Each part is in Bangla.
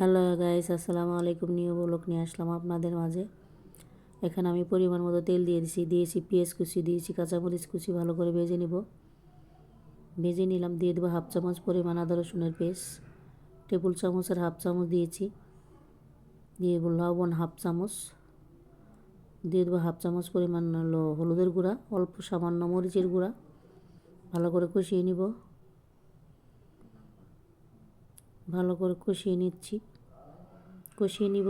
হ্যালো গাইস, আসসালামু আলাইকুম। নিউ ব্লগ নিয়ে আসলাম আপনাদের মাঝে। এখানে আমি পরিমাণ মতো তেল দিয়েছি পেঁয়াজ কুচি, দিয়েছি কাঁচামরিচ কুচি, ভালো করে ভেজে ভেজে নিলাম। দিয়ে দেবো হাফ চামচ পরিমাণ আদা রসুনের পেস্ট, টেবিল চামচের হাফ চামচ দিয়েছি। দিয়ে দেবো লবণ হাফ চামচ, দিয়ে দেবো হাফ চামচ পরিমাণ হলুদের গুঁড়া, অল্প সামান্য মরিচের গুঁড়া। ভালো করে কষিয়ে নিচ্ছি। কষিয়ে নিব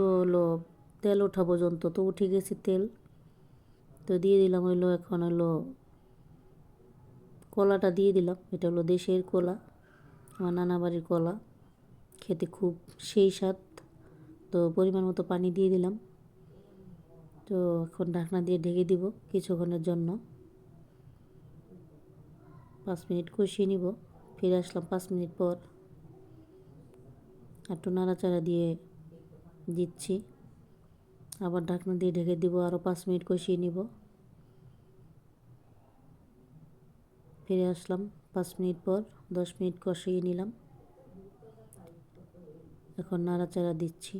তেল ওঠা পর্যন্ত। তো উঠে গেছে তেল, তো দিয়ে দিলাম এখন কলাটা দিয়ে দিলাম। এটা দেশের কলা, আমার নানা বাড়ির কলা, খেতে খুব সেই স্বাদ। তো পরিমাণ মতো পানি দিয়ে দিলাম। তো এখন ঢাকনা দিয়ে ঢেকে দিব কিছুক্ষণের জন্য। 5 মিনিট কষিয়ে নিব। ফিরে আসলাম 5 মিনিট পর, একটু নাড়াচাড়া দিয়ে দিচ্ছি। আবার ঢাকনা দিয়ে ঢেকে দিব, আরও 5 মিনিট কষিয়ে নিব। ফিরে আসলাম 5 মিনিট পর, 10 মিনিট কষিয়ে নিলাম। এখন নাড়াচাড়া দিচ্ছি,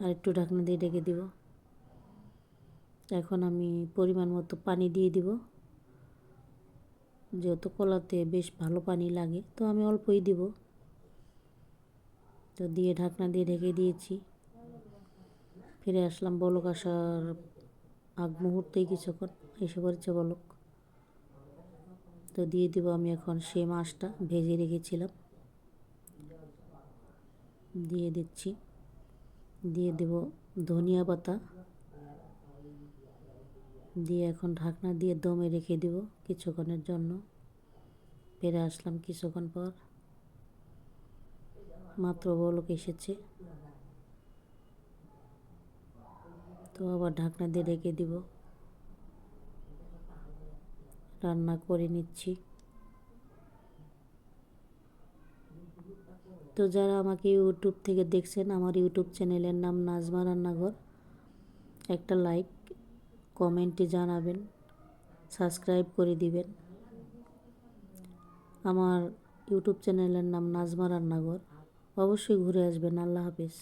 আর একটু ঢাকনা দিয়ে ঢেকে দিব। এখন আমি পরিমাণ মতো পানি দিয়ে দিব। যেহেতু কলাতে বেশ ভালো পানি লাগে, তো আমি অল্পই দিব। তো দিয়ে ঢাকনা দিয়ে ঢেকে দিয়েছি। ফিরে আসলাম বলক আসার আগ মুহূর্তেই কিছুক্ষণ এসে পড়েছে বলক। তো দিয়ে দিব আমি এখন সে মাছটা ভেজে রেখেছিলাম, দিয়ে দিচ্ছি। দিয়ে দেব ধনিয়া পাতা, দিয়ে এখন ঢাকনা দিয়ে দমে রেখে দিব কিছুক্ষণের জন্য। ফিরে আসলাম কিছুক্ষণ পর, মাত্র বলক এসেছে। তো আবার ঢাকনা দিয়ে রেখে দিব, রান্না করে নিচ্ছি। তো যারা আমাকে ইউটিউব থেকে দেখছেন, আমার ইউটিউব চ্যানেলের নাম নাজমা রান্নাঘর, একটা লাইক কমেন্টে জানাবেন, সাবস্ক্রাইব করে দিবেন। আমার ইউটিউব চ্যানেলের নাম নাজমা রান্নাঘর। অবশ্যই ঘুরে আসবেন। আল্লাহ হাফেজ।